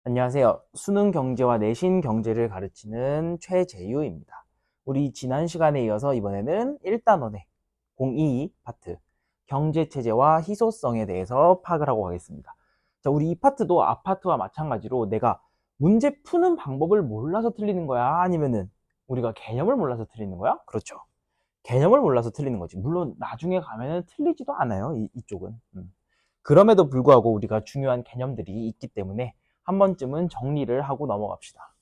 안녕하세요. 수능 경제와 내신 경제를 가르치는 최재유입니다. 우리 지난 시간에 이어서 이번에는 1단원의 022 파트 경제체제와 희소성에 대해서 파악을 하고 가겠습니다. 자, 우리 이 파트도 아파트와 마찬가지로 내가 문제 푸는 방법을 몰라서 틀리는 거야? 아니면은 우리가 개념을 몰라서 틀리는 거야? 그렇죠. 개념을 몰라서 틀리는 거지. 물론 나중에 가면은 틀리지도 않아요. 이쪽은. 그럼에도 불구하고 우리가 중요한 개념들이 있기 때문에 한 번쯤은 정리를 하고 넘어갑시다.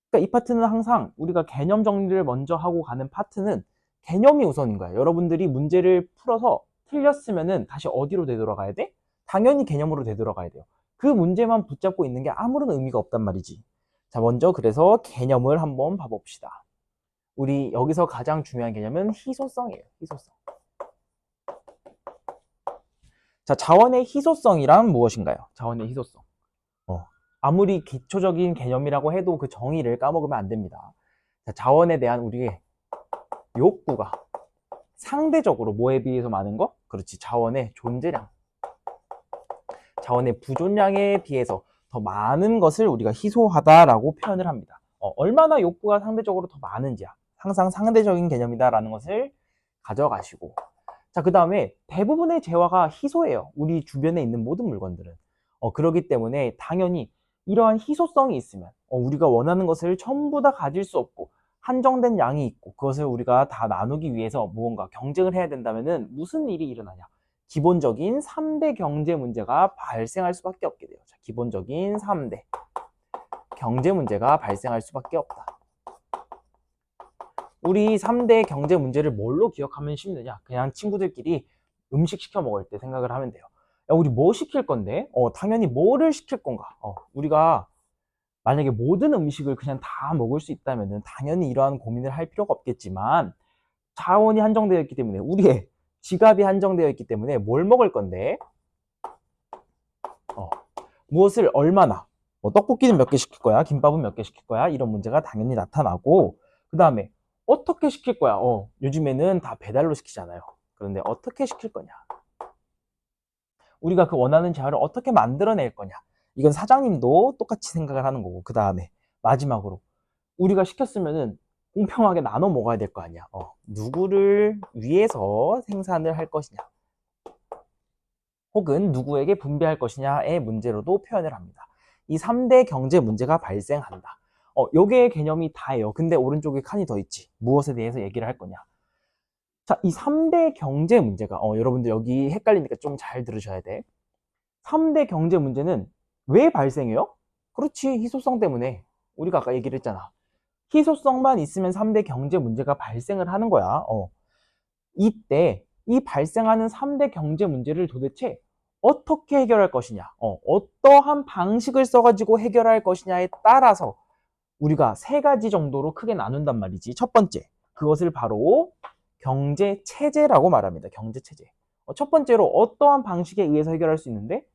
그러니까 이 파트는 항상 우리가 개념 정리를 먼저 하고 가는 파트는 개념이 우선인 거야. 여러분들이 문제를 풀어서 틀렸으면은 다시 어디로 되돌아가야 돼? 당연히 개념으로 되돌아가야 돼요. 그 문제만 붙잡고 있는 게 아무런 의미가 없단 말이지. 자, 먼저 그래서 개념을 한번 봐봅시다. 우리 여기서 가장 중요한 개념은 희소성이에요. 희소성. 자, 자원의 희소성이란 무엇인가요? 자원의 희소성. 아무리 기초적인 개념이라고 해도 그 정의를 까먹으면 안 됩니다. 자, 자원에 대한 우리의 욕구가 상대적으로 뭐에 비해서 많은 거? 그렇지. 자원의 존재량. 자원의 부존량에 비해서 더 많은 것을 우리가 희소하다라고 표현을 합니다. 얼마나 욕구가 상대적으로 더 많은지야. 항상 상대적인 개념이다라는 것을 가져가시고. 자, 그 다음에 대부분의 재화가 희소해요. 우리 주변에 있는 모든 물건들은. 그렇기 때문에 당연히 이러한 희소성이 있으면 우리가 원하는 것을 전부 다 가질 수 없고 한정된 양이 있고 그것을 우리가 다 나누기 위해서 무언가 경쟁을 해야 된다면은 무슨 일이 일어나냐? 기본적인 3대 경제 문제가 발생할 수밖에 없게 돼요. 자, 기본적인 3대 경제 문제가 발생할 수밖에 없다. 우리 3대 경제 문제를 뭘로 기억하면 쉽느냐? 그냥 친구들끼리 음식 시켜 먹을 때 생각을 하면 돼요. 야, 우리 뭐 시킬 건데? 당연히 뭐를 시킬 건가? 우리가 만약에 모든 음식을 그냥 다 먹을 수 있다면 당연히 이러한 고민을 할 필요가 없겠지만 자원이 한정되어 있기 때문에 우리의 지갑이 한정되어 있기 때문에 뭘 먹을 건데 무엇을 얼마나 떡볶이는 몇 개 시킬 거야? 김밥은 몇 개 시킬 거야? 이런 문제가 당연히 나타나고 그 다음에 어떻게 시킬 거야? 요즘에는 다 배달로 시키잖아요. 그런데 어떻게 시킬 거냐? 우리가 그 원하는 재화를 어떻게 만들어낼 거냐? 이건 사장님도 똑같이 생각을 하는 거고 그 다음에 마지막으로 우리가 시켰으면은 공평하게 나눠 먹어야 될 거 아니야. 누구를 위해서 생산을 할 것이냐, 혹은 누구에게 분배할 것이냐의 문제로도 표현을 합니다. 이 3대 경제 문제가 발생한다. 요게 개념이 다예요. 근데 오른쪽에 칸이 더 있지. 무엇에 대해서 얘기를 할 거냐. 자, 이 3대 경제 문제가, 여러분들 여기 헷갈리니까 좀 잘 들으셔야 돼. 3대 경제 문제는 왜 발생해요? 그렇지, 희소성 때문에. 우리가 아까 얘기를 했잖아. 희소성만 있으면 3대 경제 문제가 발생을 하는 거야. 이때 이 발생하는 3대 경제 문제를 도대체 어떻게 해결할 것이냐, 어떠한 방식을 써가지고 해결할 것이냐에 따라서 우리가 세 가지 정도로 크게 나눈단 말이지. 첫 번째, 그것을 바로 경제체제라고 말합니다. 경제체제. 첫 번째로 어떠한 방식에 의해서 해결할 수 있는데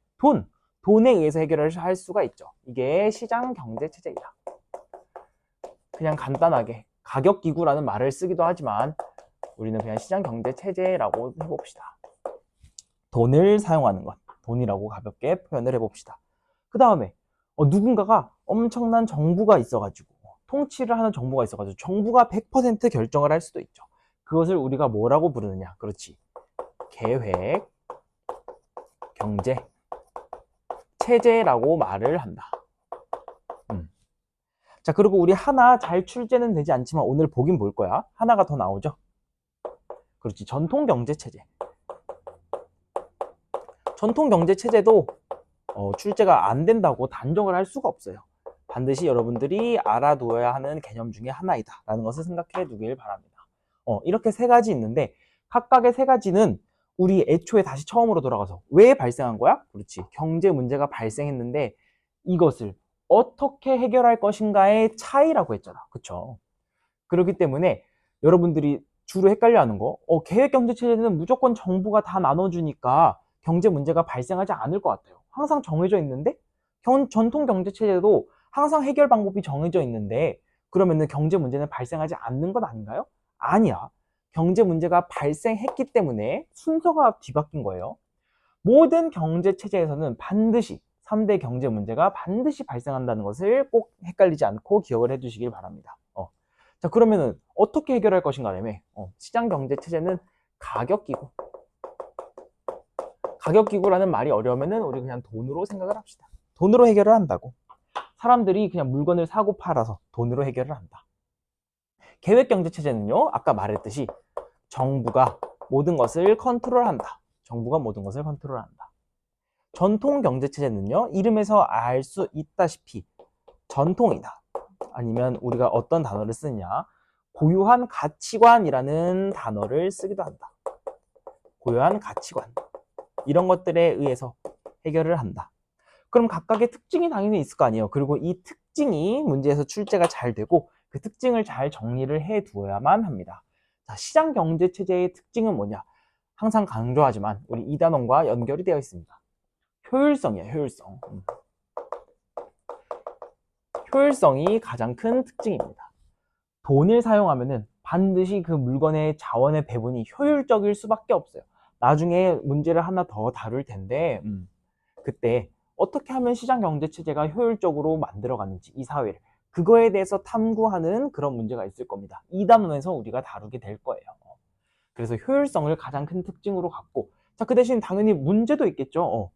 돈에 의해서 해결을 할 수가 있죠. 이게 시장 경제체제이다. 그냥 간단하게 가격기구라는 말을 쓰기도 하지만 우리는 그냥 시장 경제 체제라고 해봅시다. 돈을 사용하는 것, 돈이라고 가볍게 표현을 해봅시다. 그 다음에 누군가가 엄청난 정부가 있어가지고 통치를 하는 정부가 있어가지고 정부가 100% 결정을 할 수도 있죠. 그것을 우리가 뭐라고 부르느냐? 그렇지. 계획, 경제, 체제라고 말을 한다. 자, 그리고 우리 하나 잘 출제는 되지 않지만 오늘 보긴 볼 거야. 하나가 더 나오죠. 그렇지. 전통 경제 체제. 전통 경제 체제도 출제가 안 된다고 단정을 할 수가 없어요. 반드시 여러분들이 알아두어야 하는 개념 중에 하나이다 라는 것을 생각해 두길 바랍니다. 이렇게 세 가지 있는데 각각의 세 가지는 우리 애초에 다시 처음으로 돌아가서 왜 발생한 거야? 그렇지. 경제 문제가 발생했는데 이것을 어떻게 해결할 것인가의 차이라고 했잖아. 그쵸? 그렇기 때문에 여러분들이 주로 헷갈려 하는 거, 계획경제체제는 무조건 정부가 다 나눠주니까 경제 문제가 발생하지 않을 것 같아요. 항상 정해져 있는데, 전통 경제체제도 항상 해결 방법이 정해져 있는데, 그러면은 경제 문제는 발생하지 않는 것 아닌가요? 아니야. 경제 문제가 발생했기 때문에 순서가 뒤바뀐 거예요. 모든 경제체제에서는 반드시 3대 경제 문제가 반드시 발생한다는 것을 꼭 헷갈리지 않고 기억을 해두시길 바랍니다. 자, 그러면은 어떻게 해결할 것인가라며. 시장 경제 체제는 가격기구. 가격기구라는 말이 어려우면은 우리 그냥 돈으로 생각을 합시다. 돈으로 해결을 한다고. 사람들이 그냥 물건을 사고 팔아서 돈으로 해결을 한다. 계획경제체제는요, 아까 말했듯이 정부가 모든 것을 컨트롤한다. 정부가 모든 것을 컨트롤한다. 전통경제체제는요, 이름에서 알 수 있다시피 전통이다. 아니면 우리가 어떤 단어를 쓰느냐, 고유한 가치관이라는 단어를 쓰기도 한다. 고유한 가치관. 이런 것들에 의해서 해결을 한다. 그럼 각각의 특징이 당연히 있을 거 아니에요. 그리고 이 특징이 문제에서 출제가 잘 되고 그 특징을 잘 정리를 해 두어야만 합니다. 자, 시장 경제 체제의 특징은 뭐냐? 항상 강조하지만 우리 이 단원과 연결이 되어 있습니다. 효율성이에요, 효율성. 효율성이 가장 큰 특징입니다. 돈을 사용하면은 반드시 그 물건의 자원의 배분이 효율적일 수밖에 없어요. 나중에 문제를 하나 더 다룰 텐데, 그때 어떻게 하면 시장 경제 체제가 효율적으로 만들어가는지, 이 사회를, 그거에 대해서 탐구하는 그런 문제가 있을 겁니다. 이 단원에서 우리가 다루게 될 거예요. 그래서 효율성을 가장 큰 특징으로 갖고, 자, 그 대신 당연히 문제도 있겠죠.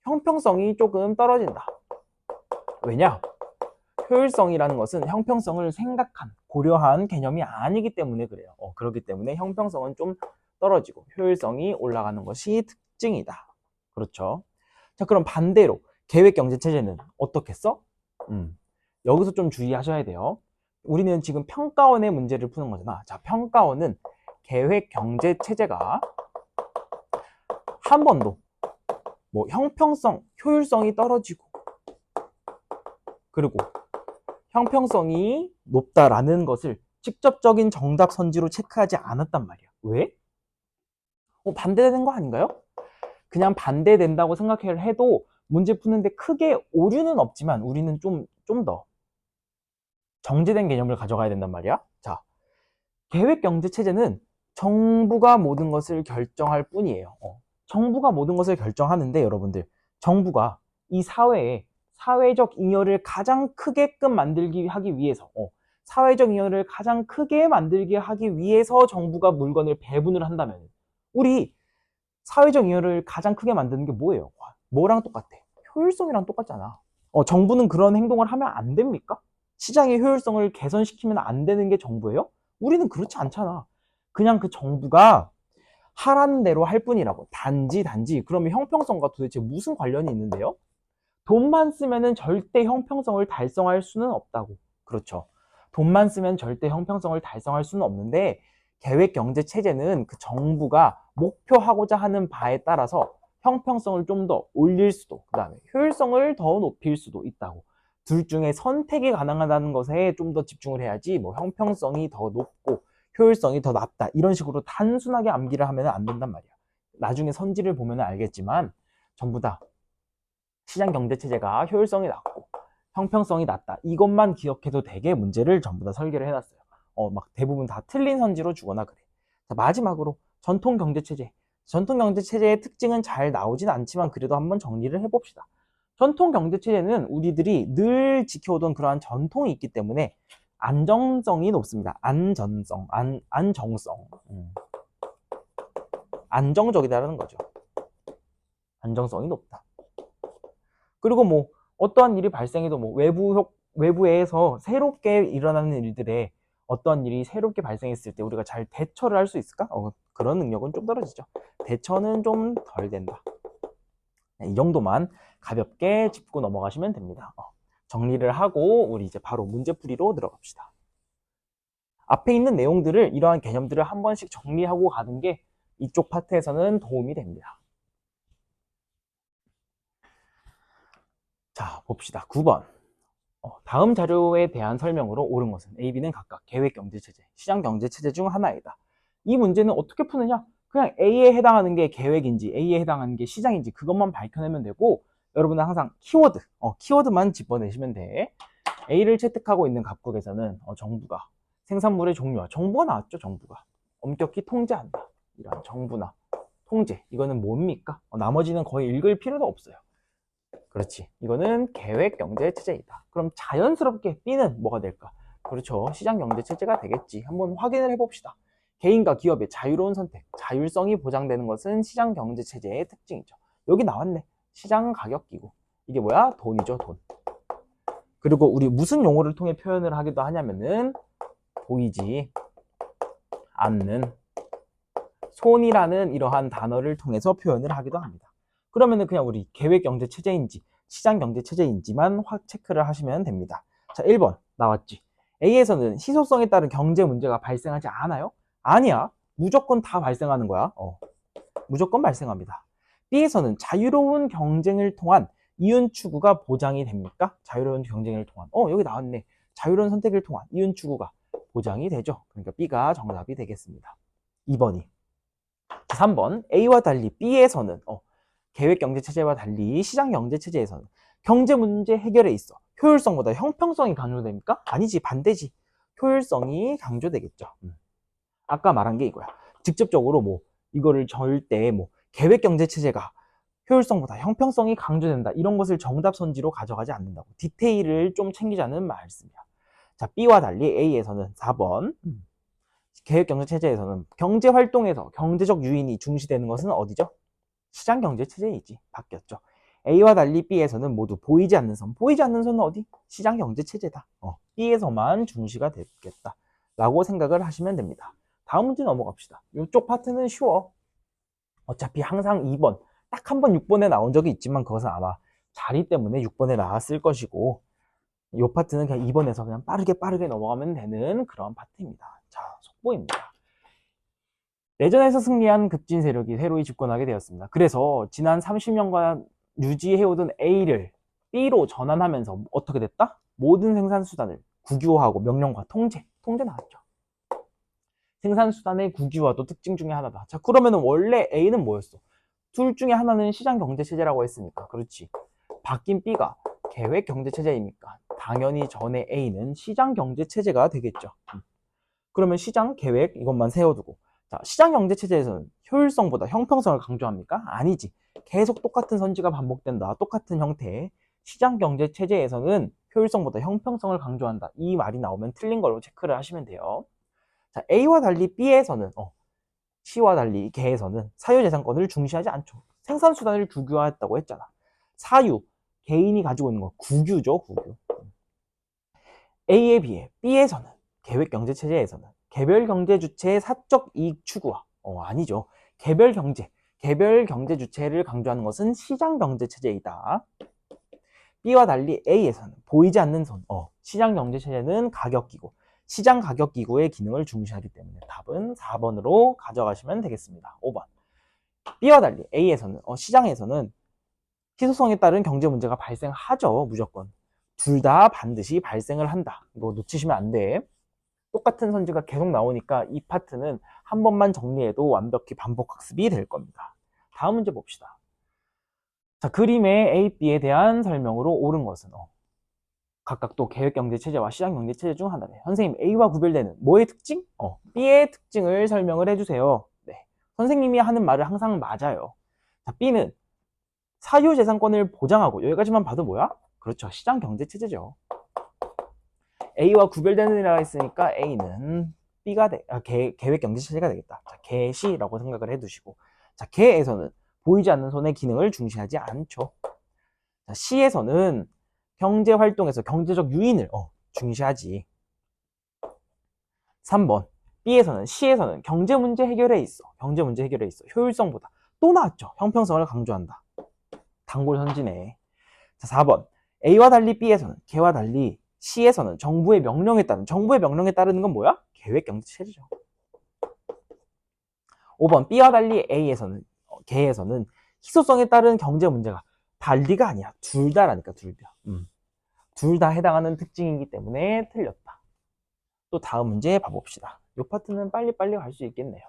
형평성이 조금 떨어진다. 왜냐? 효율성이라는 것은 형평성을 생각한, 고려한 개념이 아니기 때문에 그래요. 그렇기 때문에 형평성은 좀 떨어지고 효율성이 올라가는 것이 특징이다. 그렇죠? 자, 그럼 반대로 계획경제체제는 어떻게 써? 여기서 좀 주의하셔야 돼요. 우리는 지금 평가원의 문제를 푸는 거잖아. 자, 평가원은 계획경제체제가 한 번도 뭐 형평성, 효율성이 떨어지고 그리고 형평성이 높다라는 것을 직접적인 정답 선지로 체크하지 않았단 말이야. 왜? 반대되는 거 아닌가요? 그냥 반대된다고 생각을 해도 문제 푸는데 크게 오류는 없지만 우리는 좀 더 정제된 개념을 가져가야 된단 말이야. 자, 계획경제체제는 정부가 모든 것을 결정할 뿐이에요. 정부가 모든 것을 결정하는데 여러분들, 정부가 이 사회에 사회적 잉여를 가장 크게끔 만들기 하기 위해서 사회적 잉여를 가장 크게 만들게 하기 위해서 정부가 물건을 배분을 한다면 우리 사회적 잉여를 가장 크게 만드는 게 뭐예요? 뭐랑 똑같아? 효율성이랑 똑같잖아. 정부는 그런 행동을 하면 안 됩니까? 시장의 효율성을 개선시키면 안 되는 게 정부예요? 우리는 그렇지 않잖아. 그냥 그 정부가 하라는 대로 할 뿐이라고. 단지 그러면 형평성과 도대체 무슨 관련이 있는데요? 돈만 쓰면은 절대 형평성을 달성할 수는 없다고. 그렇죠. 돈만 쓰면 절대 형평성을 달성할 수는 없는데 계획경제체제는 그 정부가 목표하고자 하는 바에 따라서 형평성을 좀 더 올릴 수도, 그 다음에 효율성을 더 높일 수도 있다고. 둘 중에 선택이 가능하다는 것에 좀 더 집중을 해야지 뭐 형평성이 더 높고 효율성이 더 낮다 이런 식으로 단순하게 암기를 하면 안 된단 말이야. 나중에 선지를 보면 알겠지만 전부 다 시장 경제 체제가 효율성이 낮고 형평성이 낮다 이것만 기억해도 되게 문제를 전부 다 설계를 해놨어요. 막 대부분 다 틀린 선지로 주거나 그래. 자, 마지막으로 전통 경제 체제. 전통 경제 체제의 특징은 잘 나오진 않지만 그래도 한번 정리를 해봅시다. 전통 경제 체제는 우리들이 늘 지켜오던 그러한 전통이 있기 때문에 안정성이 높습니다. 안전성, 안정성. 안정적이다라는 거죠. 안정성이 높다. 그리고 뭐 어떠한 일이 발생해도 뭐 외부에서 새롭게 일어나는 일들에 어떠한 일이 새롭게 발생했을 때 우리가 잘 대처를 할 수 있을까? 그런 능력은 좀 떨어지죠. 대처는 좀 덜 된다. 이 정도만 가볍게 짚고 넘어가시면 됩니다. 정리를 하고 우리 이제 바로 문제풀이로 들어갑시다. 앞에 있는 내용들을 이러한 개념들을 한 번씩 정리하고 가는 게 이쪽 파트에서는 도움이 됩니다. 자, 봅시다. 9번. 다음 자료에 대한 설명으로 옳은 것은 A, B는 각각 계획경제체제, 시장경제체제 중 하나이다. 이 문제는 어떻게 푸느냐? 그냥 A에 해당하는 게 계획인지 A에 해당하는 게 시장인지 그것만 밝혀내면 되고 여러분은 항상 키워드만 짚어내시면 돼. A를 채택하고 있는 각국에서는 정부가 생산물의 종류와 정부가 나왔죠. 정부가 엄격히 통제한다. 이런 정부나 통제 이거는 뭡니까? 나머지는 거의 읽을 필요도 없어요. 그렇지. 이거는 계획경제체제이다. 그럼 자연스럽게 B는 뭐가 될까? 그렇죠. 시장경제체제가 되겠지. 한번 확인을 해봅시다. 개인과 기업의 자유로운 선택, 자율성이 보장되는 것은 시장경제체제의 특징이죠. 여기 나왔네. 시장가격기구. 이게 뭐야? 돈이죠, 돈. 그리고 우리 무슨 용어를 통해 표현을 하기도 하냐면은 보이지 않는 손이라는 이러한 단어를 통해서 표현을 하기도 합니다. 그러면은 그냥 우리 계획경제체제인지 시장경제체제인지만 확 체크를 하시면 됩니다. 자, 1번 나왔지. A에서는 희소성에 따른 경제 문제가 발생하지 않아요? 아니야. 무조건 다 발생하는 거야. 무조건 발생합니다. B에서는 자유로운 경쟁을 통한 이윤 추구가 보장이 됩니까? 자유로운 경쟁을 통한. 여기 나왔네. 자유로운 선택을 통한 이윤 추구가 보장이 되죠. 그러니까 B가 정답이 되겠습니다. 2번이. 3번 A와 달리 B에서는 계획경제체제와 달리 시장경제체제에서는 경제 문제 해결에 있어 효율성보다 형평성이 강조됩니까? 아니지, 반대지. 효율성이 강조되겠죠. 아까 말한 게 이거야. 직접적으로 뭐 이거를 절대 뭐 계획경제체제가 효율성보다 형평성이 강조된다, 이런 것을 정답 선지로 가져가지 않는다고. 디테일을 좀 챙기자는 말씀이야. 자, B와 달리 A에서는 4번 계획경제체제에서는 경제활동에서 경제적 유인이 중시되는 것은 어디죠? 시장경제체제이지. 바뀌었죠. A와 달리 B에서는 모두 보이지 않는 선. 보이지 않는 선은 어디? 시장경제체제다. B에서만 중시가 됐겠다 라고 생각을 하시면 됩니다. 다음 문제 넘어갑시다. 이쪽 파트는 쉬워. 어차피 항상 2번, 딱 한 번 6번에 나온 적이 있지만 그것은 아마 자리 때문에 6번에 나왔을 것이고, 이 파트는 그냥 2번에서 그냥 빠르게 넘어가면 되는 그런 파트입니다. 자, 속보입니다. 내전에서 승리한 급진 세력이 새로이 집권하게 되었습니다. 그래서 지난 30년간 유지해오던 A를 B로 전환하면서 어떻게 됐다? 모든 생산수단을 국유화하고 명령과 통제 나왔죠. 생산수단의 국유화도 특징 중에 하나다. 자, 그러면 원래 A는 뭐였어? 둘 중에 하나는 시장경제체제라고 했으니까. 그렇지. 바뀐 B가 계획경제체제이니까 당연히 전에 A는 시장경제체제가 되겠죠. 그러면 시장, 계획 이것만 세워두고, 자, 시장경제체제에서는 효율성보다 형평성을 강조합니까? 아니지. 계속 똑같은 선지가 반복된다. 똑같은 형태. 시장경제체제에서는 효율성보다 형평성을 강조한다. 이 말이 나오면 틀린 걸로 체크를 하시면 돼요. 자, A와 달리 B에서는 C와 달리 개에서는 사유재산권을 중시하지 않죠. 생산수단을 국유화했다고 했잖아. 사유, 개인이 가지고 있는 거 국유죠, 국유. A에 비해 B에서는 계획경제체제에서는 개별경제 주체의 사적 이익 추구와 아니죠. 개별경제 주체를 강조하는 것은 시장경제체제이다. B와 달리 A에서는 보이지 않는 손, 시장경제체제는 가격기구, 시장가격기구의 기능을 중시하기 때문에 답은 4번으로 가져가시면 되겠습니다. 5번. B와 달리 A에서는 시장에서는 희소성에 따른 경제 문제가 발생하죠. 무조건. 둘 다 반드시 발생을 한다. 이거 놓치시면 안 돼. 똑같은 선지가 계속 나오니까 이 파트는 한 번만 정리해도 완벽히 반복 학습이 될 겁니다. 다음 문제 봅시다. 자, 그림의 A, B에 대한 설명으로 옳은 것은 각각 또 계획경제체제와 시장경제체제 중 하나래. 선생님, A와 구별되는 뭐의 특징? B의 특징을 설명을 해주세요. 네, 선생님이 하는 말을 항상 맞아요. 자, B는 사유재산권을 보장하고, 여기까지만 봐도 뭐야? 그렇죠, 시장경제체제죠. A와 구별되는 이라고 했으니까 A는 B가 계획경제체제가 되겠다. 자, 개시라고 생각을 해두시고, 자, 개에서는 보이지 않는 손의 기능을 중시하지 않죠. 자, C에서는 경제활동에서 경제적 유인을 중시하지. 3번 B에서는 C에서는 경제문제 해결에 있어 효율성보다, 또 나왔죠, 형평성을 강조한다. 단골 선지네. 자, 4번 A와 달리 B에서는 개와 달리 C에서는 정부의 명령에 따르는 건 뭐야? 계획경제체제죠. 5번 B와 달리 A에서는 개에서는 희소성에 따른 경제 문제가 달리가 아니야, 둘 다라니까. 둘 다 해당하는 특징이기 때문에 틀렸다. 또 다음 문제 봐봅시다. 이 파트는 빨리빨리 갈 수 있겠네요.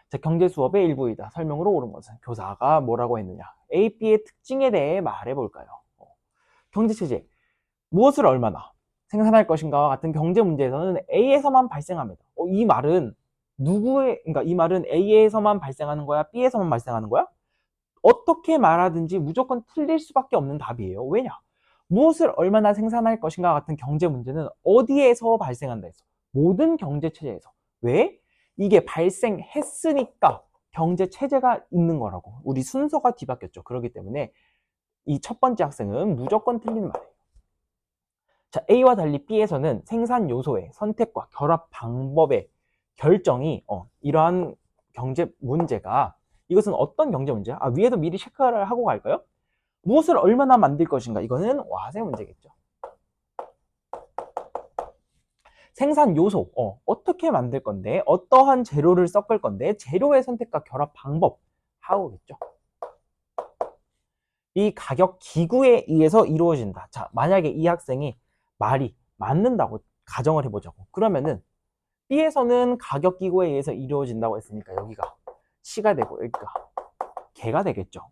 자, 경제 수업의 일부이다. 설명으로 옳은 것은 교사가 뭐라고 했느냐. A, B의 특징에 대해 말해볼까요? 경제체제, 무엇을 얼마나 생산할 것인가와 같은 경제 문제에서는 A에서만 발생합니다. 이 말은 이 말은 A에서만 발생하는 거야? B에서만 발생하는 거야? 어떻게 말하든지 무조건 틀릴 수밖에 없는 답이에요. 왜냐? 무엇을 얼마나 생산할 것인가 같은 경제 문제는 어디에서 발생한다 해서 모든 경제 체제에서. 왜? 이게 발생했으니까 경제 체제가 있는 거라고. 우리 순서가 뒤바뀌었죠. 그렇기 때문에 이 첫 번째 학생은 무조건 틀리는 말이에요. 자, A와 달리 B에서는 생산 요소의 선택과 결합 방법의 결정이 이러한 경제 문제가, 이것은 어떤 경제 문제야? 위에도 미리 체크를 하고 갈까요? 무엇을 얼마나 만들 것인가? 이거는 와세 문제겠죠. 생산 요소, 어떻게 만들 건데, 어떠한 재료를 섞을 건데, 재료의 선택과 결합 방법, 하우겠죠. 이 가격 기구에 의해서 이루어진다. 자, 만약에 이 학생이 말이 맞는다고 가정을 해보자고. 그러면은 B에서는 가격 기구에 의해서 이루어진다고 했으니까 여기가 C가 되고 여기가 개가 되겠죠.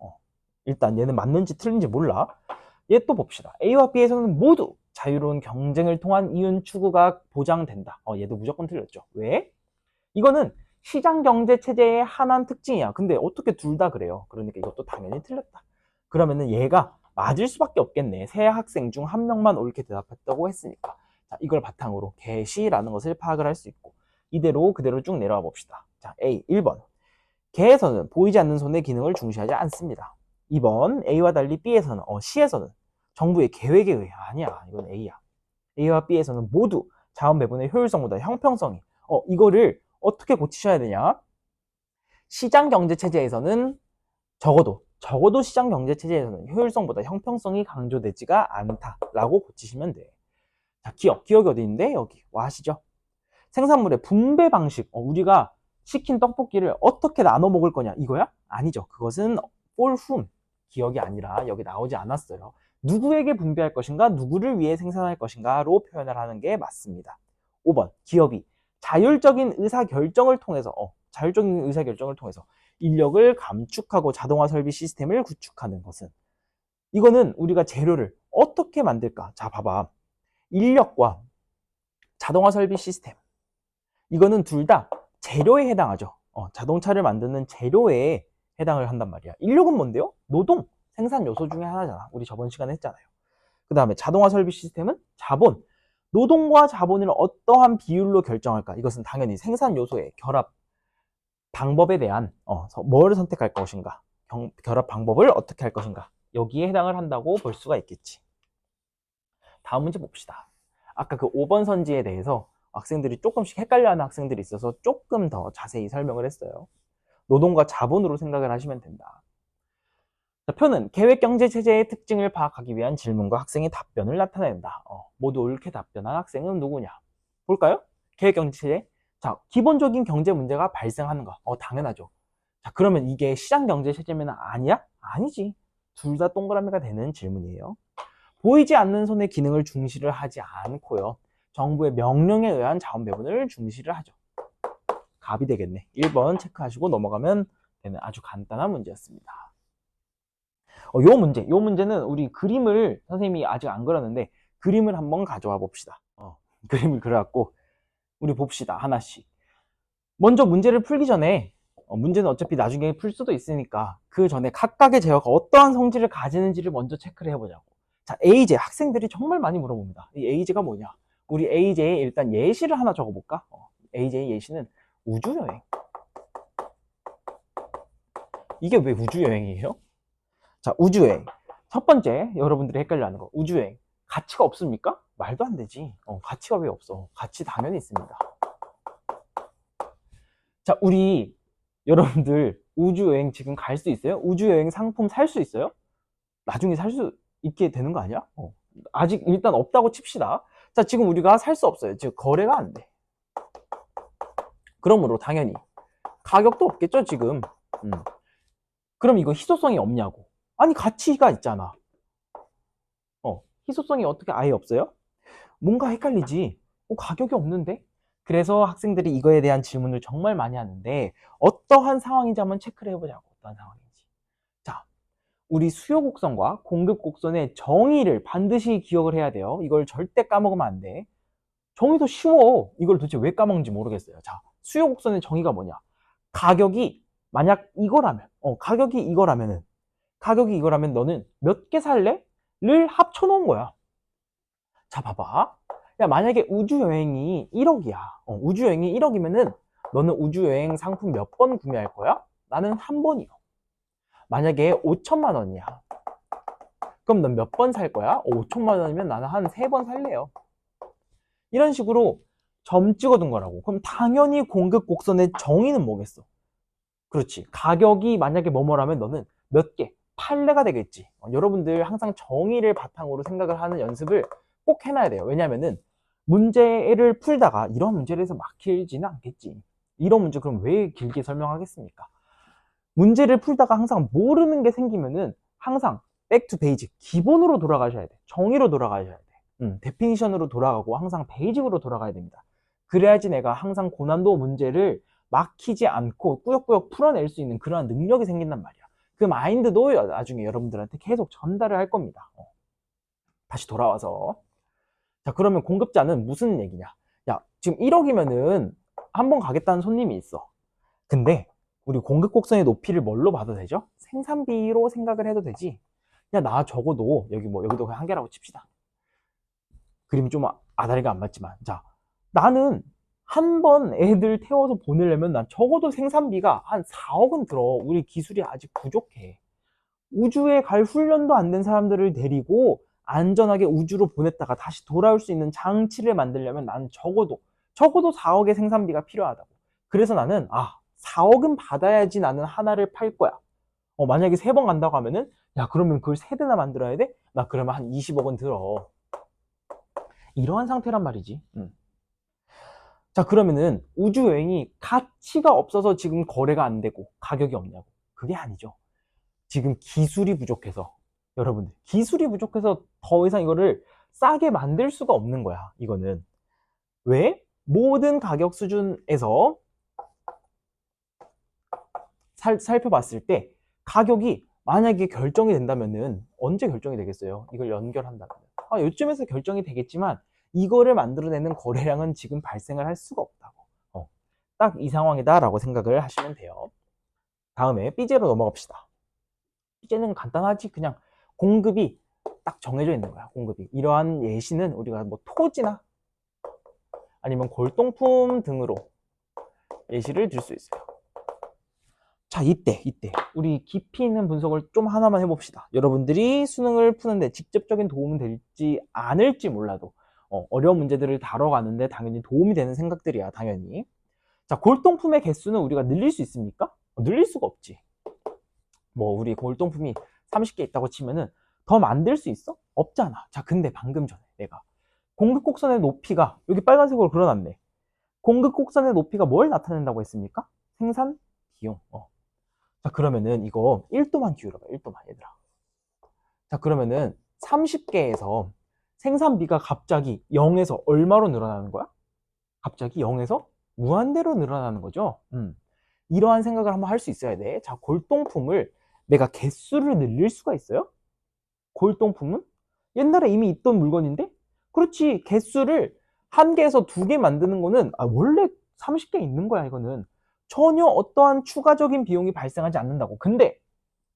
일단 얘는 맞는지 틀린지 몰라. 얘 또 봅시다. A와 B에서는 모두 자유로운 경쟁을 통한 이윤 추구가 보장된다. 얘도 무조건 틀렸죠. 왜? 이거는 시장 경제 체제의 하나의 특징이야. 근데 어떻게 둘 다 그래요? 그러니까 이것도 당연히 틀렸다. 그러면은 얘가 맞을 수밖에 없겠네. 세 학생 중 한 명만 옳게 대답했다고 했으니까. 자, 이걸 바탕으로 개시라는 것을 파악을 할 수 있고, 이대로 그대로 쭉 내려와 봅시다. 자, A 1번. 개에서는 보이지 않는 손의 기능을 중시하지 않습니다. 2번. A와 달리 B에서는 C에서는 정부의 계획에 의해, 아니야, 이건 A야. A와 B에서는 모두 자원 배분의 효율성보다 형평성이, 이거를 어떻게 고치셔야 되냐? 시장 경제 체제에서는 적어도 시장 경제 체제에서는 효율성보다 형평성이 강조되지가 않다라고 고치시면 돼. 자, 기억이 어디 있는데? 여기 와 하시죠. 생산물의 분배 방식, 우리가 시킨 떡볶이를 어떻게 나눠 먹을 거냐, 이거야? 아니죠. 그것은 for whom, 기억이 아니라 여기 나오지 않았어요. 누구에게 분배할 것인가, 누구를 위해 생산할 것인가로 표현을 하는 게 맞습니다. 5번, 기업이 자율적인 의사결정을 통해서 인력을 감축하고 자동화 설비 시스템을 구축하는 것은, 이거는 우리가 재료를 어떻게 만들까? 자, 봐봐. 인력과 자동화 설비 시스템, 이거는 둘 다 재료에 해당하죠. 자동차를 만드는 재료에 해당을 한단 말이야. 인력은 뭔데요? 노동, 생산 요소 중에 하나잖아. 우리 저번 시간에 했잖아요. 그 다음에 자동화 설비 시스템은 자본, 노동과 자본을 어떠한 비율로 결정할까? 이것은 당연히 생산 요소의 결합 방법에 대한 뭐를 선택할 것인가, 결합 방법을 어떻게 할 것인가, 여기에 해당을 한다고 볼 수가 있겠지. 다음 문제 봅시다. 아까 그 5번 선지에 대해서 학생들이 조금씩 헷갈려하는 학생들이 있어서 조금 더 자세히 설명을 했어요. 노동과 자본으로 생각을 하시면 된다. 자, 표는 계획경제체제의 특징을 파악하기 위한 질문과 학생의 답변을 나타낸다. 모두 옳게 답변한 학생은 누구냐? 볼까요? 계획경제체제. 자, 기본적인 경제 문제가 발생하는 거. 당연하죠. 자, 그러면 이게 시장경제체제면 아니야? 아니지. 둘 다 동그라미가 되는 질문이에요. 보이지 않는 손의 기능을 중시를 하지 않고요. 정부의 명령에 의한 자원 배분을 중시를 하죠. 갑이 되겠네. 1번 체크하시고 넘어가면 되는 아주 간단한 문제였습니다. 요 문제는 우리 그림을 선생님이 아직 안 그렸는데 그림을 한번 가져와 봅시다. 그림을 그려갖고 우리 봅시다. 하나씩. 먼저 문제를 풀기 전에 문제는 어차피 나중에 풀 수도 있으니까 그 전에 각각의 제어가 어떠한 성질을 가지는지를 먼저 체크를 해보자고. 자, AJ 학생들이 정말 많이 물어봅니다. 이 AJ가 뭐냐? 우리 AJ에 일단 예시를 하나 적어볼까? AJ 예시는 우주여행. 이게 왜 우주여행이에요? 자, 우주여행. 첫 번째, 여러분들이 헷갈려하는 거. 우주여행. 가치가 없습니까? 말도 안 되지. 가치가 왜 없어? 가치 당연히 있습니다. 자, 우리 여러분들 우주여행 지금 갈 수 있어요? 우주여행 상품 살 수 있어요? 나중에 살 수 있게 되는 거 아니야? 아직 일단 없다고 칩시다. 자, 지금 우리가 살 수 없어요. 즉 거래가 안 돼. 그러므로 당연히 가격도 없겠죠, 지금. 그럼 이거 희소성이 없냐고. 아니, 가치가 있잖아. 희소성이 어떻게 아예 없어요? 뭔가 헷갈리지. 가격이 없는데? 그래서 학생들이 이거에 대한 질문을 정말 많이 하는데 어떠한 상황인지 한번 체크를 해보자고. 어떠한 상황인지. 자, 우리 수요 곡선과 공급 곡선의 정의를 반드시 기억을 해야 돼요. 이걸 절대 까먹으면 안 돼. 정의도 쉬워. 이걸 도대체 왜 까먹는지 모르겠어요. 자, 수요 곡선의 정의가 뭐냐? 가격이 만약 이거라면, 가격이 이거라면은 가격이 이거라면 너는 몇 개 살래? 를 합쳐놓은 거야. 자, 봐봐. 야, 만약에 우주여행이 1억이야. 우주여행이 1억이면은 너는 우주여행 상품 몇 번 구매할 거야? 나는 한 번이요. 만약에 5천만 원이야. 그럼 넌 몇 번 살 거야? 5천만 원이면 나는 한 3번 살래요. 이런 식으로 점 찍어둔 거라고. 그럼 당연히 공급 곡선의 정의는 뭐겠어? 그렇지. 가격이 만약에 뭐뭐라면 너는 몇 개? 판례가 되겠지. 여러분들 항상 정의를 바탕으로 생각을 하는 연습을 꼭 해놔야 돼요. 왜냐면은 문제를 풀다가 이런 문제를 해서 막힐지는 않겠지. 이런 문제 그럼 왜 길게 설명하겠습니까? 문제를 풀다가 항상 모르는 게 생기면은 항상 백투 베이직, 기본으로 돌아가셔야 돼. 정의로 돌아가셔야 돼. 데피니션으로 돌아가고 항상 베이직으로 돌아가야 됩니다. 그래야지 내가 항상 고난도 문제를 막히지 않고 꾸역꾸역 풀어낼 수 있는 그러한 능력이 생긴단 말이야. 그 마인드도 나중에 여러분들한테 계속 전달을 할 겁니다. 다시 돌아와서. 자, 그러면 공급자는 무슨 얘기냐? 야, 지금 1억이면은 한 번 가겠다는 손님이 있어. 근데 우리 공급 곡선의 높이를 뭘로 봐도 되죠? 생산비로 생각을 해도 되지. 야, 나 적어도 여기도 그냥 한 개라고 칩시다. 그림이 좀 아다리가 안 맞지만, 자, 나는 한 번 애들 태워서 보내려면 난 적어도 생산비가 한 4억은 들어. 우리 기술이 아직 부족해. 우주에 갈 훈련도 안 된 사람들을 데리고 안전하게 우주로 보냈다가 다시 돌아올 수 있는 장치를 만들려면 난 적어도 4억의 생산비가 필요하다고. 그래서 나는 4억은 받아야지 나는 하나를 팔 거야. 만약에 3번 간다고 하면은 야, 그러면 그걸 3대나 만들어야 돼? 나 그러면 한 20억은 들어. 이러한 상태란 말이지. 자, 그러면은 우주여행이 가치가 없어서 지금 거래가 안 되고 가격이 없냐고. 그게 아니죠. 지금 기술이 부족해서, 여러분들 기술이 부족해서 더 이상 이거를 싸게 만들 수가 없는 거야. 이거는 왜? 모든 가격 수준에서 살펴봤을 때 가격이 만약에 결정이 된다면은 언제 결정이 되겠어요? 이걸 연결한다면 요쯤에서 결정이 되겠지만 이거를 만들어내는 거래량은 지금 발생을 할 수가 없다고. 딱 이 상황이다 라고 생각을 하시면 돼요. 다음에 B제로 넘어갑시다. B제는 간단하지. 그냥 공급이 딱 정해져 있는 거야. 공급이. 이러한 예시는 우리가 뭐 토지나 아니면 골동품 등으로 예시를 들 수 있어요. 자, 이때 우리 깊이 있는 분석을 좀 하나만 해봅시다. 여러분들이 수능을 푸는데 직접적인 도움은 될지 않을지 몰라도 어려운 문제들을 다뤄가는데 당연히 도움이 되는 생각들이야. 당연히. 자, 골동품의 개수는 우리가 늘릴 수 있습니까? 늘릴 수가 없지. 뭐 우리 골동품이 30개 있다고 치면은 더 만들 수 있어? 없잖아. 자, 근데 방금 전에 내가 공급 곡선의 높이가 여기 빨간색으로 그려놨네. 공급 곡선의 높이가 뭘 나타낸다고 했습니까? 생산 비용. 자, 그러면은 이거 1도만 기울여봐. 1도만 얘들아. 자, 그러면은 30개에서 생산비가 갑자기 0에서 얼마로 늘어나는 거야? 갑자기 0에서 무한대로 늘어나는 거죠. 이러한 생각을 한번 할 수 있어야 돼. 자, 골동품을 내가 개수를 늘릴 수가 있어요? 골동품은 옛날에 이미 있던 물건인데? 그렇지. 개수를 1개에서 2개 만드는 거는 원래 30개 있는 거야. 이거는 전혀 어떠한 추가적인 비용이 발생하지 않는다고. 근데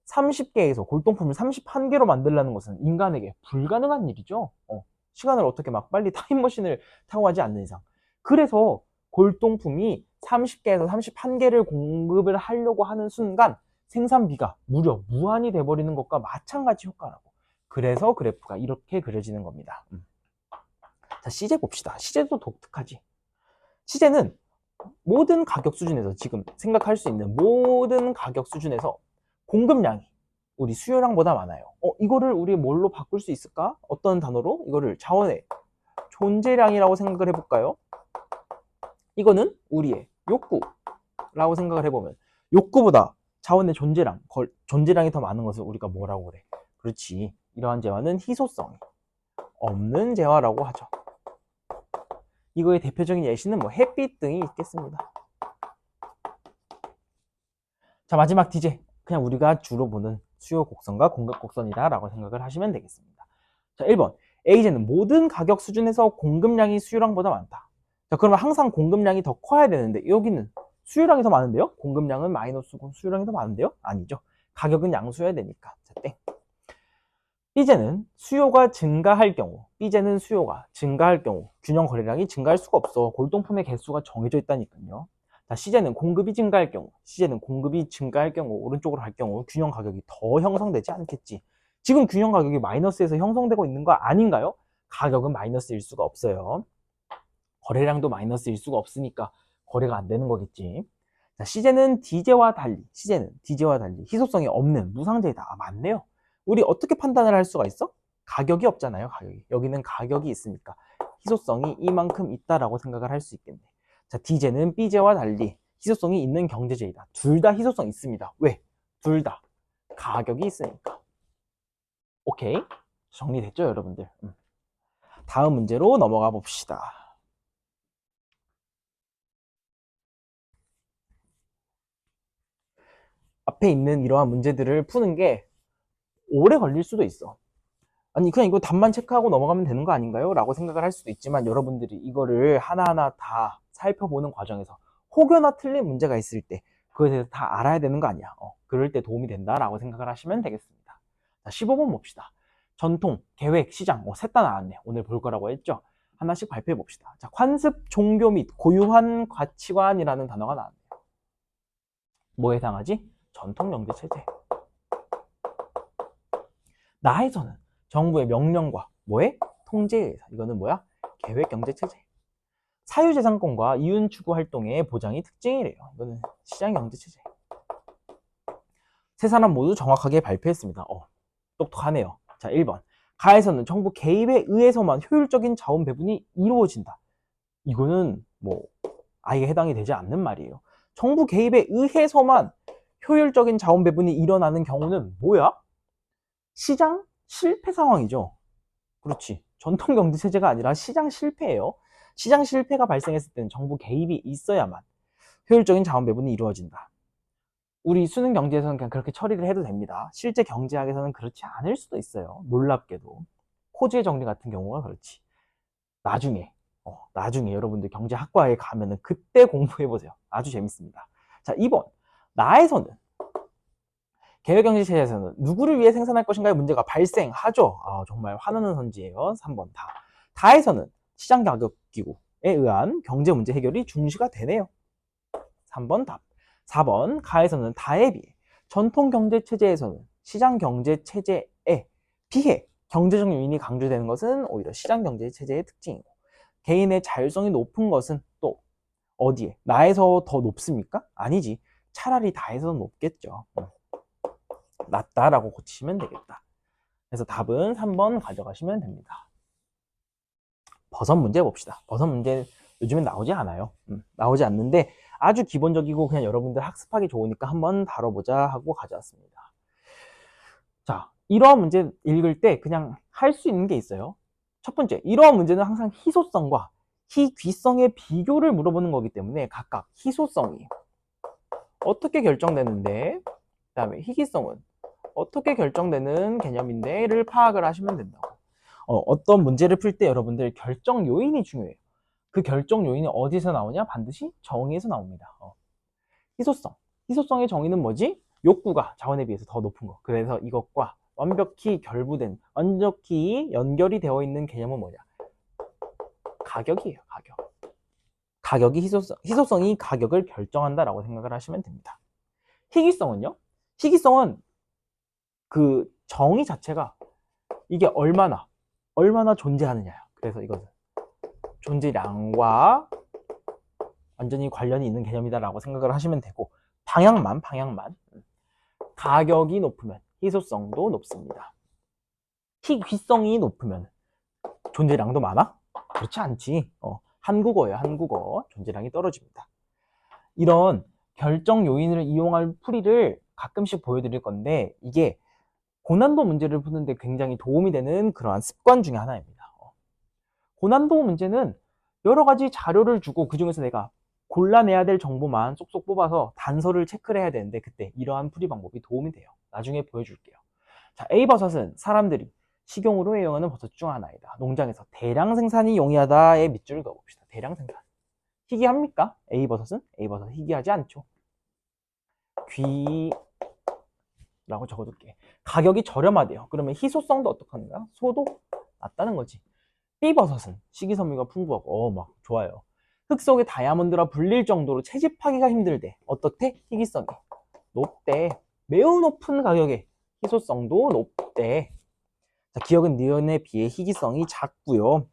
30개에서 골동품을 31개로 만들라는 것은 인간에게 불가능한 일이죠. 시간을 어떻게 막 빨리 타임머신을 타고 가지 않는 이상. 그래서 골동품이 30개에서 31개를 공급을 하려고 하는 순간 생산비가 무려 무한이 돼버리는 것과 마찬가지 효과라고. 그래서 그래프가 이렇게 그려지는 겁니다. 자, C제 봅시다. C제도 독특하지. C제는 모든 가격 수준에서 지금 생각할 수 있는 모든 가격 수준에서 공급량이 우리 수요량보다 많아요. 이거를 우리 뭘로 바꿀 수 있을까? 어떤 단어로? 이거를 자원의 존재량이라고 생각을 해볼까요? 이거는 우리의 욕구라고 생각을 해보면 욕구보다 자원의 존재량이 더 많은 것을 우리가 뭐라고 그래? 그렇지. 이러한 재화는 희소성이 없는 재화라고 하죠. 이거의 대표적인 예시는 뭐 햇빛 등이 있겠습니다. 자, 마지막 D제. 그냥 우리가 주로 보는 수요 곡선과 공급 곡선이다 라고 생각을 하시면 되겠습니다. 자, 1번. A제는 모든 가격 수준에서 공급량이 수요량보다 많다. 자, 그러면 항상 공급량이 더 커야 되는데 여기는 수요량이 더 많은데요? 공급량은 마이너스고 수요량이 더 많은데요? 아니죠. 가격은 양수여야 되니까. 자, 땡. B제는 수요가 증가할 경우, B제는 수요가 증가할 경우 균형 거래량이 증가할 수가 없어. 골동품의 개수가 정해져 있다니까요. 자, C제는 공급이 증가할 경우, C제는 공급이 증가할 경우, 오른쪽으로 갈 경우 균형 가격이 더 형성되지 않겠지. 지금 균형 가격이 마이너스에서 형성되고 있는 거 아닌가요? 가격은 마이너스일 수가 없어요. 거래량도 마이너스일 수가 없으니까 거래가 안 되는 거겠지. 자, C제는 D제와 달리, C제는 D제와 달리 희소성이 없는 무상제이다. 아, 맞네요. 우리 어떻게 판단을 할 수가 있어? 가격이 없잖아요, 가격이. 여기는 가격이 있으니까 희소성이 이만큼 있다라고 생각을 할 수 있겠네. 자, D제는 B제와 달리 희소성이 있는 경제제이다. 둘 다 희소성 있습니다. 왜? 둘 다 가격이 있으니까. 오케이. 정리됐죠, 여러분들? 다음 문제로 넘어가 봅시다. 앞에 있는 이러한 문제들을 푸는 게 오래 걸릴 수도 있어. 아니, 그냥 이거 답만 체크하고 넘어가면 되는 거 아닌가요? 라고 생각을 할 수도 있지만, 여러분들이 이거를 하나하나 다 살펴보는 과정에서 혹여나 틀린 문제가 있을 때 그거에 대해서 다 알아야 되는 거 아니야. 그럴 때 도움이 된다라고 생각을 하시면 되겠습니다. 자, 15번 봅시다. 전통, 계획, 시장, 셋 다 나왔네. 오늘 볼 거라고 했죠. 하나씩 발표해 봅시다. 자, 관습, 종교 및 고유한 가치관이라는 단어가 나왔네요. 뭐에 해당하지? 전통 경제 체제. 나에서는 정부의 명령과 뭐에? 통제에 의해서. 이거는 뭐야? 계획 경제 체제. 사유재산권과 이윤 추구 활동의 보장이 특징이래요. 이거는 시장 경제 체제. 세 사람 모두 정확하게 발표했습니다. 똑똑하네요. 자, 1번. 가에서는 정부 개입에 의해서만 효율적인 자원 배분이 이루어진다. 이거는 뭐 아예 해당이 되지 않는 말이에요. 정부 개입에 의해서만 효율적인 자원 배분이 일어나는 경우는 뭐야? 시장 실패 상황이죠. 그렇지. 전통 경제 체제가 아니라 시장 실패예요. 시장 실패가 발생했을 때는 정부 개입이 있어야만 효율적인 자원 배분이 이루어진다. 우리 수능 경제에서는 그냥 그렇게 처리를 해도 됩니다. 실제 경제학에서는 그렇지 않을 수도 있어요. 놀랍게도. 호주의 정리 같은 경우가 그렇지. 나중에 여러분들 경제학과에 가면은 그때 공부해보세요. 아주 재밌습니다. 자, 2번. 나에서는 계획경제체제에서는 누구를 위해 생산할 것인가의 문제가 발생하죠. 정말 화나는 선지예요. 3번 다. 다에서는 시장가격기구에 의한 경제 문제 해결이 중시가 되네요. 3번 답. 4번 가에서는 다에 비해 전통경제체제에서는 시장경제체제에 비해 경제적 요인이 강조되는 것은 오히려 시장경제체제의 특징이고, 개인의 자율성이 높은 것은 또 어디에? 나에서 더 높습니까? 아니지. 차라리 다에서 높겠죠. 낮다라고 고치시면 되겠다. 그래서 답은 3번 가져가시면 됩니다. 버섯 문제 봅시다. 버섯 문제 요즘엔 나오지 않아요. 나오지 않는데 아주 기본적이고 그냥 여러분들 학습하기 좋으니까 한번 다뤄보자 하고 가져왔습니다. 자, 이러한 문제 읽을 때 그냥 할 수 있는 게 있어요. 첫 번째, 이러한 문제는 항상 희소성과 희귀성의 비교를 물어보는 거기 때문에 각각 희소성이 어떻게 결정되는데, 그 다음에 희귀성은 어떻게 결정되는 개념인데를 파악을 하시면 된다고. 어떤 문제를 풀 때 여러분들 결정 요인이 중요해요. 그 결정 요인이 어디서 나오냐? 반드시 정의에서 나옵니다. 희소성. 희소성의 정의는 뭐지? 욕구가 자원에 비해서 더 높은 거. 그래서 이것과 완벽히 결부된, 완벽히 연결이 되어 있는 개념은 뭐냐? 가격이에요, 가격. 가격이 희소성이 가격을 결정한다라고 생각을 하시면 됩니다. 희귀성은요? 희귀성은 그 정의 자체가 이게 얼마나 존재하느냐요. 그래서 이것은 존재량과 완전히 관련이 있는 개념이다라고 생각을 하시면 되고, 방향만 가격이 높으면 희소성도 높습니다. 희귀성이 높으면 존재량도 많아? 그렇지 않지. 한국어예요, 한국어. 존재량이 떨어집니다. 이런 결정 요인을 이용할 풀이를 가끔씩 보여드릴 건데, 이게 고난도 문제를 푸는데 굉장히 도움이 되는 그러한 습관 중에 하나입니다. 고난도 문제는 여러 가지 자료를 주고 그 중에서 내가 골라내야 될 정보만 쏙쏙 뽑아서 단서를 체크를 해야 되는데, 그때 이러한 풀이 방법이 도움이 돼요. 나중에 보여줄게요. 자, A버섯은 사람들이 식용으로 애용하는 버섯 중 하나이다. 농장에서 대량 생산이 용이하다의 밑줄을 그어봅시다. 대량 생산. 희귀합니까? A버섯은? A버섯 희귀하지 않죠. 라고 적어둘게. 가격이 저렴하대요. 그러면 희소성도 어떡하는가? 소도 낮다는 거지. B버섯은 식이섬유가 풍부하고 막 좋아요. 흙 속에 다이아몬드라 불릴 정도로 채집하기가 힘들대. 어떻대? 희귀성이 높대. 매우 높은 가격에 희소성도 높대. 자, 기억은 니은에 비해 희귀성이 작고요.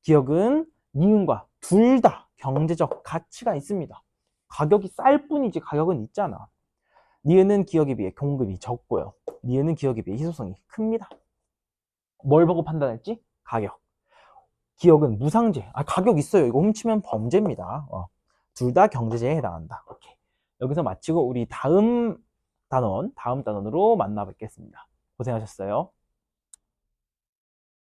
기억은 니은과 둘 다 경제적 가치가 있습니다. 가격이 쌀 뿐이지 가격은 있잖아. 니은은 기억에 비해 공급이 적고요. 니은은 기억에 비해 희소성이 큽니다. 뭘 보고 판단했지? 가격. 기억은 무상재. 가격 있어요. 이거 훔치면 범죄입니다. 둘 다 경제재해에 해당한다. 오케이. 여기서 마치고 우리 다음 단원으로 만나 뵙겠습니다. 고생하셨어요.